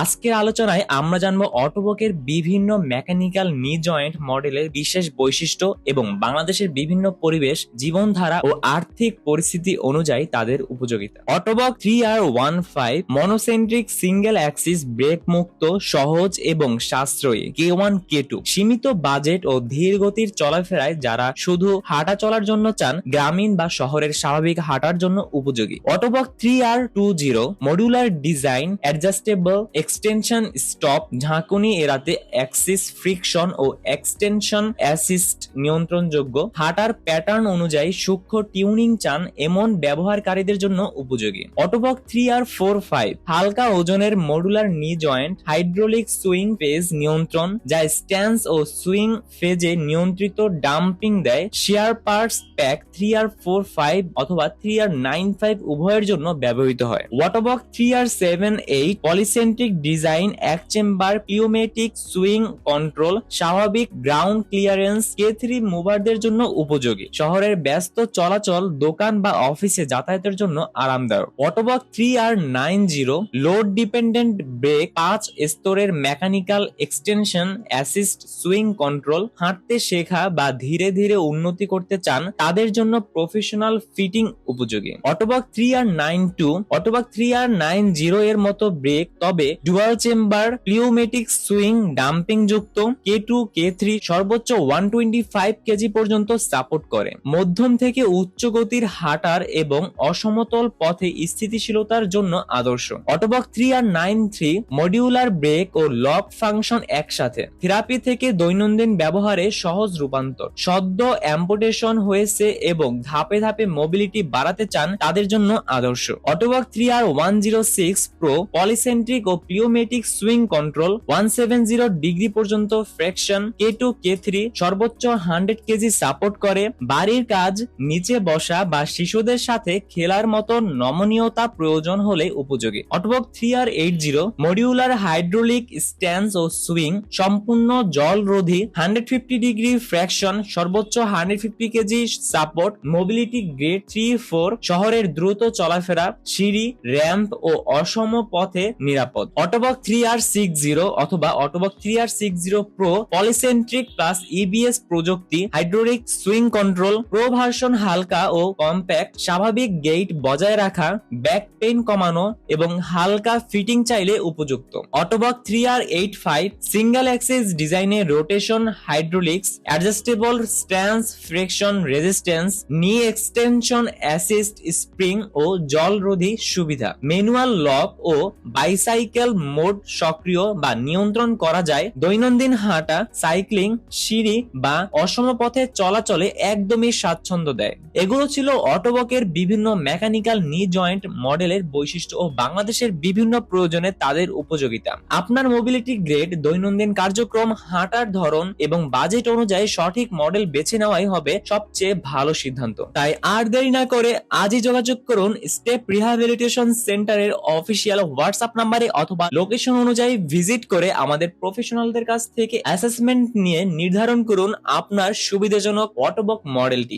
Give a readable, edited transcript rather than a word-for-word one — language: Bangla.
আজকের আলোচনায় আমরা জানবো অটোবকের বিভিন্ন মেকানিক্যাল নি জয়েন্ট মডেলের বিশেষ বৈশিষ্ট্য এবং বাংলাদেশের বিভিন্ন পরিবেশ, জীবনধারা ও আর্থিক পরিস্থিতি অনুযায়ী তাদের উপযোগিতা। Ottobock 3R15 monocentric single axis brake মুক্ত, সহজ এবং সাশ্রয়ী K1 K2, সীমিত বাজেট ও ধীর গতির চলাফেরায় যারা শুধু হাঁটা চলার জন্য চান, গ্রামীণ বা শহরের স্বাভাবিক হাঁটার জন্য উপযোগী। অটোবক 3R20 modular design, adjustable extension stop, ঝাঁকুনি এড়াতে অ্যাক্সিস ফ্রিকশন ও এক্সটেনশন অ্যাসিস্ট নিয়ন্ত্রণযোগ্য, হাঁটার প্যাটার্ন অনুযায়ী সূক্ষ্ম টিউনিং চান এমন ব্যবহারকারীদের জন্য উপযোগী। অটোবক 3R45 হালকা ওজনের মডুলার নি জয়েন্ট, হাইড্রোলিক সুইং ফেজ নিয়ন্ত্রণ যা স্ট্যান্স ও সুইং ফেজে নিয়ন্ত্রিত ডাম্পিং দেয়। শেয়ার পার্টস প্যাক 3R45 অথবা 3R95 উভয়ের জন্য ব্যবহৃত হয়। অটোবক 3R78 পলিসেন্ট্রিক ডিজাইন, এক চেম্বার পিওমেটিক সুইং কন্ট্রোল, স্বাভাবিক গ্রাউন্ড ক্লিয়ারেন্স, K3 মুভারদের জন্য উপযোগী, শহরের ব্যস্ত চলাচল, দোকান বা অফিসে যাতায়াতের জন্য আরামদায়ক। অটোবক 3R90 লোড ডিপেন্ডেন্ট ব্রেক, 5 স্তরের mechanical extension assist swing control, হাঁটতে শেখা বা ধীরে ধীরে উন্নতি করতে চান তাদের জন্য প্রফেশনাল ফিটিং উপযোগী। অটোবক 3R90 এর মতো ব্রেক, তবে ডুয়াল চেম্বার পিওমেটিক সুইং ডাম্পিং যুক্ত, K2 K3 সর্বোচ্চ 125 কেজি পর্যন্ত সাপোর্ট করে। মধ্যম থেকে উচ্চ গতির হাঁটার এবং অসমতল পথে স্থিতিশীলতার জন্য আদর্শ। অটোবক 3R93 মডিউলার ব্রেক ও লক ফাংশন একসাথে, থেরাপি থেকে দৈনন্দিন ব্যবহারে সহজ রূপান্তর, সদ্য অ্যাম্পুটেশন হয়েছে এবং ধাপে ধাপে মোবিলিটি বাড়াতে চান তাদের জন্য আদর্শ। অটোবক 3R106 প্রো পলিসেন্ট্রিক ও পিওমেটিক সুইং কন্ট্রোল, 170 ডিগ্রি পর্যন্ত ফ্লেকশন, K2 K3 সর্বোচ্চ 100 কেজি সাপোর্ট করে। বাড়ির কাজ, নিচে বসা বা শিশুদের সাথে খেলার মতো নমনীয়তা প্রয়োজন হলে উপযোগী। অটোবক 3R80 মডিউলার হাইড্রোলিক স্ট্যান্স ও সুইং, সম্পূর্ণ জলরোধী, 150 ডিগ্রি ফ্র্যাকশন, সর্বোচ্চ 150 কেজি সাপোর্ট, মোবিলিটি গ্রেড 3-4, শহরের দ্রুত চলাফেরা, সিঁড়ি, র্যাম্প ও অসম পথে নিরাপদ। অটোবক 3R60 অথবা অটোবক 3R60 প্রো পলিসেন্ট্রিক প্লাস EBS প্রযুক্তি, hydraulic swing control, pro version হালকা ও কম্প্যাক্ট, স্বাভাবিক গেইট বজায় রাখা, ব্যাক পেইন কমানো এবং হালকা ফিটিং চাইলে উপযুক্ত। অটোবক 3R85 সিঙ্গেল অ্যাক্সিস ডিজাইনে rotation, hydraulics, adjustable stance, friction resistance, নি এক্সটেনশন অ্যাসিস্ট স্প্রিং ও জলরোধী সুবিধা, ম্যানুয়াল লক ও বাইসাইকেল মোড সক্রিয় বা নিয়ন্ত্রণ করা যায়। দৈনন্দিন হাঁটা, সাইক্লিং, সিঁড়ি বা অসম পথে চলাচলে একদমই স্বাচ্ছন্দ্য দেয়। এগুলো ছিল অটোবকের বিভিন্ন মেকানিক্যাল নি জয়েন্ট মডেলের বৈশিষ্ট্য ও বাংলাদেশের বিভিন্ন প্রয়োজনে তাদের উপযোগিতা। আপনার মোবিলিটি গ্রেড, দৈনন্দিন কার্যক্রম, হাঁটার ধরন এবং বাজেট অনুযায়ী সঠিক মডেল বেছে নেওয়াই হবে সবচেয়ে ভালো সিদ্ধান্ত। তাই আর দেরি না করে আজই যোগাযোগ করুন স্টেপ রিহ্যাবিলিটেশন সেন্টারের অফিসিয়াল হোয়াটসঅ্যাপ নাম্বারে অথবা লোকেশন অনুযায়ী ভিজিট করে আমাদের প্রফেশনালদের কাছ থেকে অ্যাসেসমেন্ট নিয়ে নির্ধারণ করুন আপনার সুবিধাজনক অটোবক মডেলটি।